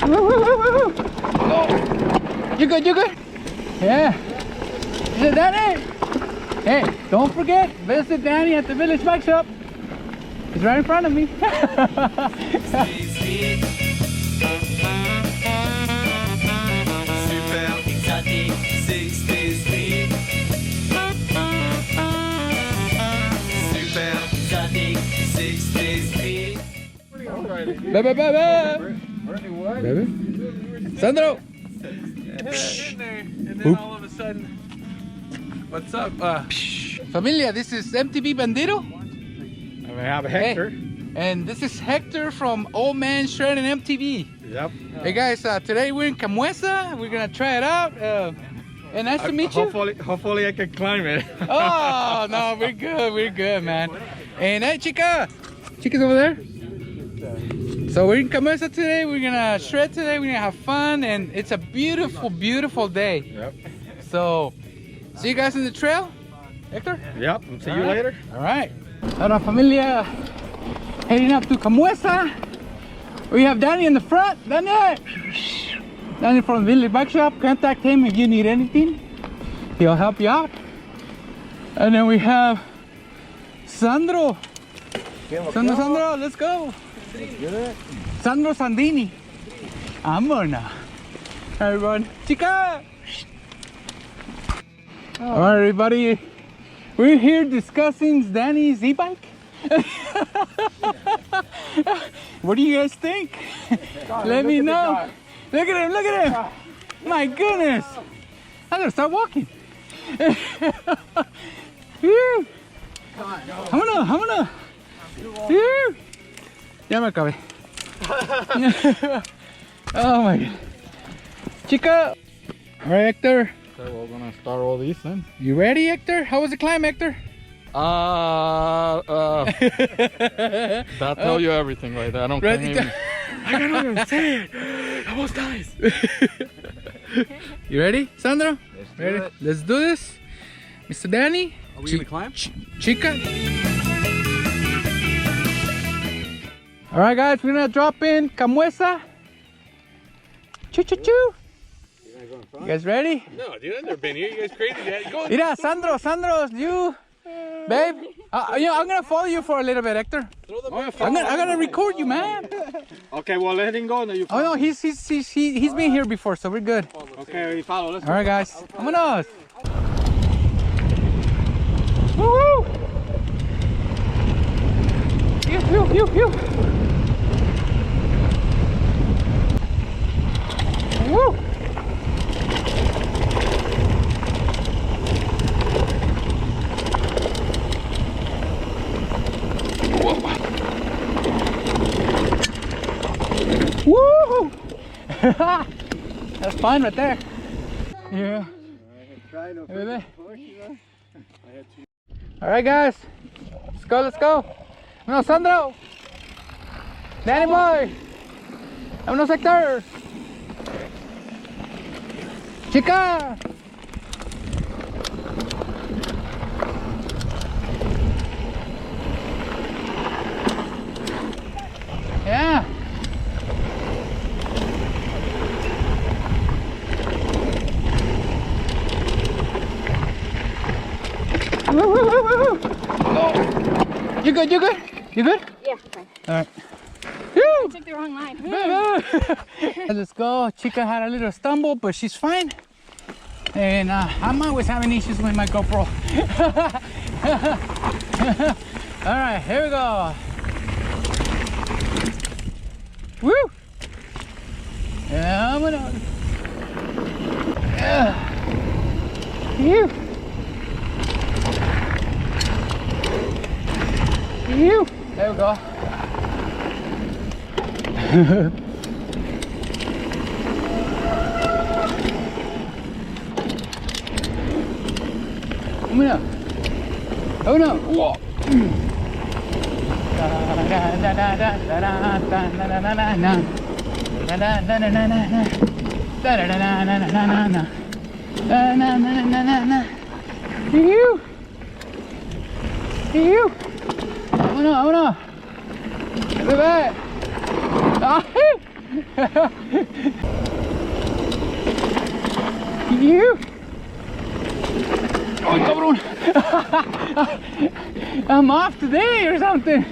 Oh, you good? You good? Yeah. Is it Danny? Hey, don't forget, visit Danny at the Village Bike Shop. He's right in front of me. Baby, baby. Sandro. And then all of a sudden, what's up? Familia, this is MTB Bandito. I have a Hector. Hey, and this is Hector from Old Man Shredding MTB. Yep. Hey guys, today we're in Camuesa. We're gonna try it out. And nice to meet you. Hopefully I can climb it. Oh no, we're good, man. And hey, Chica's over there. So we're in Camuesa today. We're gonna shred today. We're gonna have fun, and it's a beautiful, beautiful day. Yep. So, see you guys in the trail, Hector. Yep. See you later. All right. Ahora, familia, heading up to Camuesa. We have Danny in the front. Danny from the Village Bike Shop. Contact him if you need anything. He'll help you out. And then we have Sandro. Sandro, let's go. Sandro Sandini. Amorna. Hi everyone. Chica. All right, everybody. We're here discussing Danny's e-bike. What do you guys think? Let me know. Look at him, look at him. My goodness. I'm gonna start walking. Vámonos. Ya me acabé. Oh my god. Chica. All right, Hector. Okay, we're gonna start all these then. You ready, Hector? How was the climb, Hector? That'll tell you everything right there. I don't Ready even. I can't even say it. That was nice. You ready, Sandro? Let's Ready? Let's do this. Mr. Danny. Are we gonna climb? Chica. All right, guys, we're gonna drop in Camuesa. Choo choo choo. You guys ready? No, dude, I've never been here. You guys crazy? Go. Mira, Sandro, you, babe. You know, I'm gonna follow you for a little bit, Hector. I'm gonna record you, man. Okay, well, let him go. Now you. Oh no, he's been here before, so we're good. Okay, follow. Let's All right, guys. Vámonos. Woo! Pew. Woo! Woo! That's fun right there. Yeah. All right, guys. Let's go. Vámonos, Sandro. Danny boy. Vámonos, Hector. Chica. Yeah. Oh. You good? Yeah, fine. All right. I took the wrong line. Let's go. Chica had a little stumble, but she's fine. And I'm always having issues with my GoPro. All right, here we go. Woo! Yeah, I'm gonna. There we go. Oh no! Whoa! Vámonos. Bebé. You. Oh, cabrón. I'm off today or something.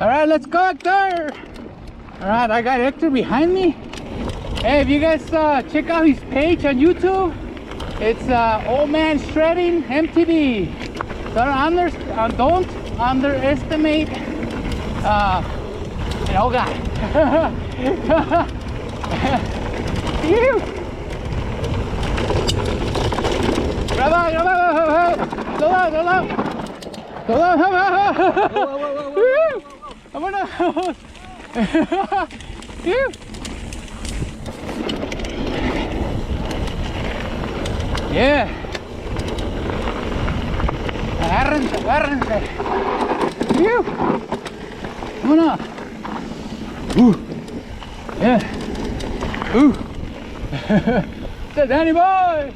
All right, let's go, Hector. All right, I got Hector behind me. Hey, if you guys check out his page on YouTube, it's Old Man Shredding MTB. Don't underestimate. Oh God. You. Grab out. Go out. Vámonos. Yeah. Agárrense. Vámonos. Yeah. Say, Danny boy.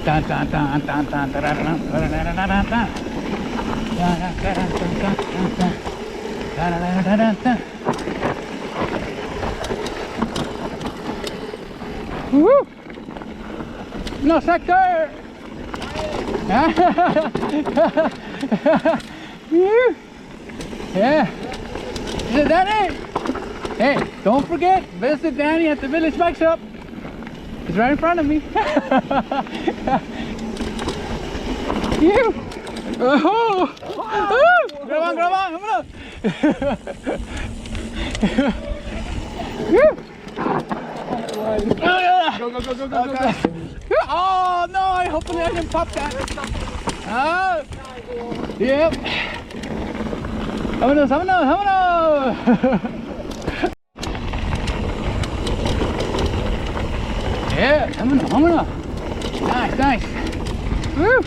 Dun, dun, dun, dun, dun, dun, dun, dun. Woo! No sector. Yeah. Is it Danny? Hey, don't forget, visit Danny at the village bike shop. It's right in front of me. You. Oh. Grab on, vámonos. Go. Oh no, hopefully I can pop that. Yep. Vámonos. Yeah, vámonos. Nice. Woo.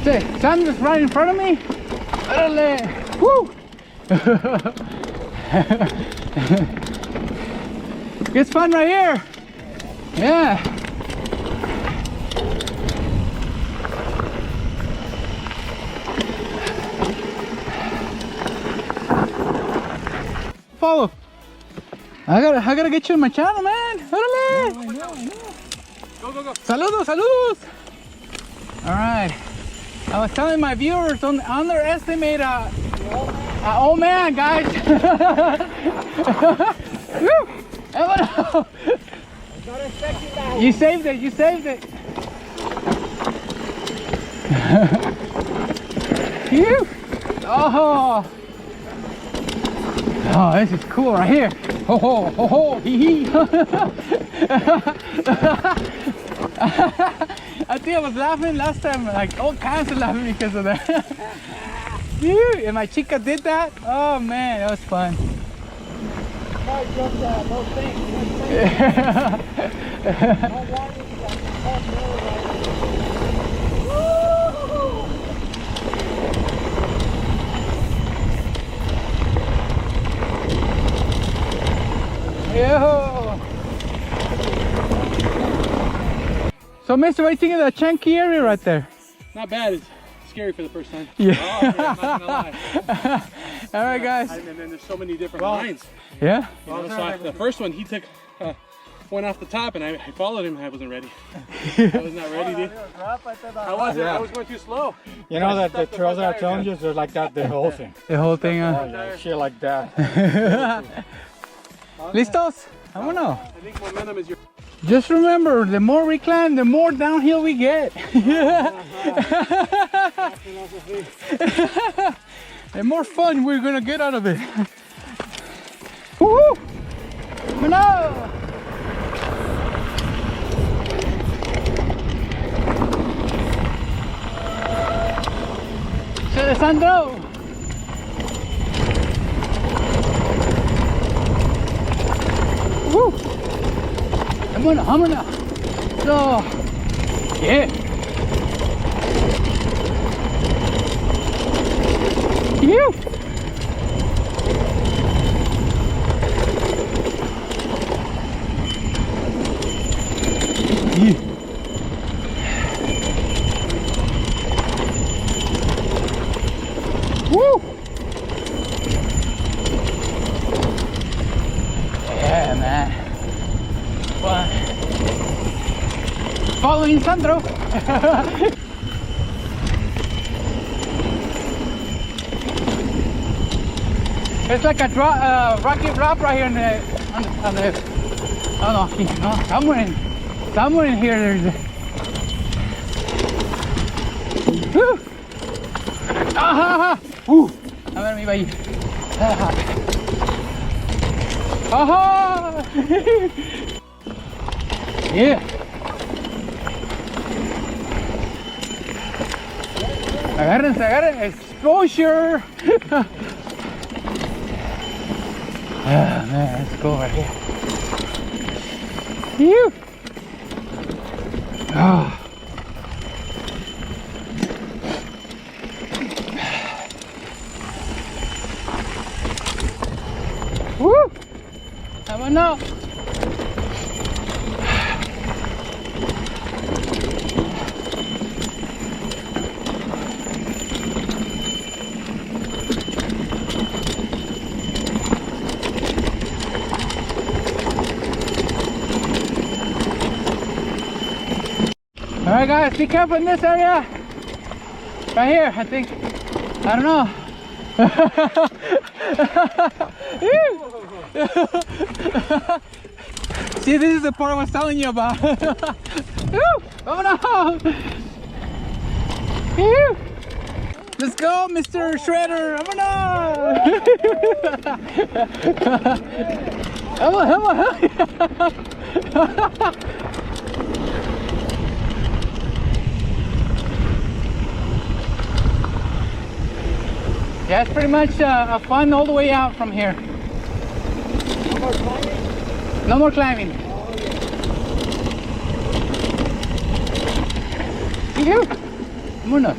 Say, sun is right in front of me. Woo. It's fun right here. Yeah. Follow. I gotta get you in my channel, man. I know. Go. Saludos. All right. I was telling my viewers, don't underestimate old man, guys. You saved it. Oh, this is cool right here. Ho, hee. I think I was laughing last time, like all kinds of laughing because of that. And my chica did that. Oh man, that was fun. Yo. So, mister, what do you think of that chunky area right there? Not bad. It's scary for the first time. Yeah. Oh, I'm not gonna lie. All right, guys. And then there's so many different lines. Yeah. You know, so the first one he took went off the top, and I followed him. I wasn't ready. I was not ready, dude. I wasn't. I was going too slow. You know that the trails that are challenges are like that, the whole thing. The whole thing. Shit like that. Listos? Vámonos. I think momentum is your. Just remember, the more we climb, the more downhill we get. The more fun we're gonna get out of it. Woohoo! Vámonos! Sandro! Woo! Vámonos. So, yeah. You. following Sandro. It's like a rocky drop right here on the oh no, somewhere in here there's a woo. A ver mi bahía. Aha. Yeah. Agárrense, exposure. Ah, man, let's go right here. Phew. Ah. Woo! Vámonos. Alright guys, be careful in this area. Right here, I think. I don't know. See, this is the part I was telling you about. Vámonos. Let's go, Mr. Shredder. Vámonos. Yeah, it's pretty much a fun all the way out from here. No more climbing? No more climbing.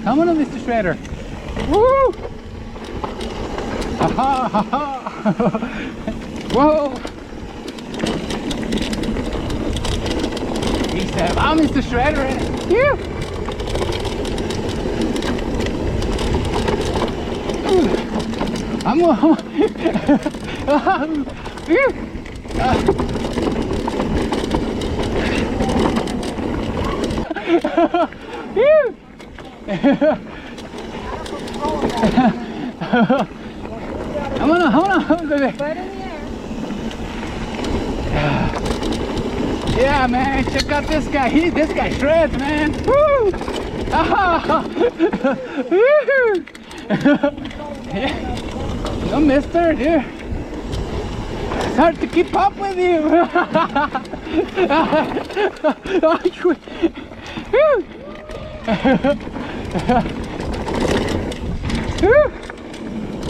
Vámonos, Mr. Shredder. Woo! Ha ha ha. Whoa! He said, "I'm Mr. Shredder." Yeah. Vámonos, baby. Yeah, man, check out this guy. This guy shreds, man. Woo! No, mister, dude. It's hard to keep up with you.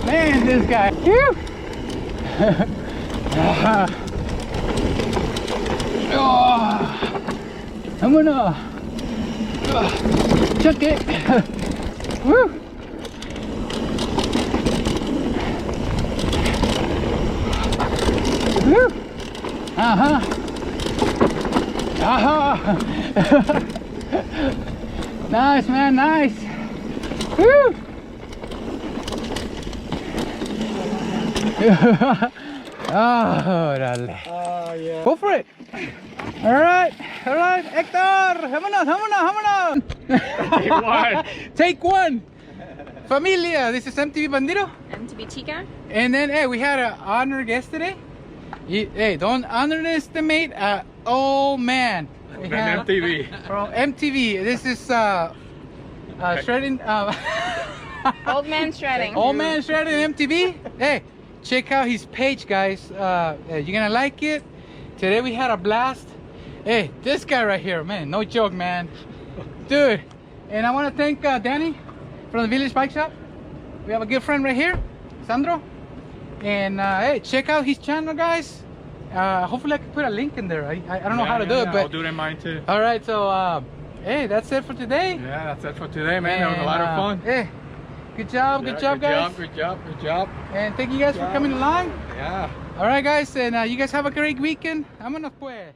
Man, this guy. I'm gonna chuck it. Woo. Uh-huh. Nice, man, nice. Woo. Oh, dale. Oh, yeah. Go for it. All right, Hector. Vámonos. Take one. Take one. Familia, this is MTB Bandito. MTB Chica. And then, hey, we had an honored guest today. Hey, don't underestimate old man. From MTV. From MTV. This is shredding. Old man shredding. Old man shredding MTV. Hey, check out his page, guys. You're gonna like it. Today we had a blast. Hey, this guy right here, man, no joke, man, dude. And I want to thank Danny from the Village Bike Shop. We have a good friend right here, Sandro. And hey, check out his channel, guys. Hopefully I can put a link in there. I don't know how to do it, but I'll do it in mine too. all right, so hey, that's it for today. Yeah, that's it for today, man. That was a lot of fun. Hey, good job, guys. Good job. And thank you guys for coming along. Yeah. All right, guys, and you guys have a great weekend. Vámonos pues.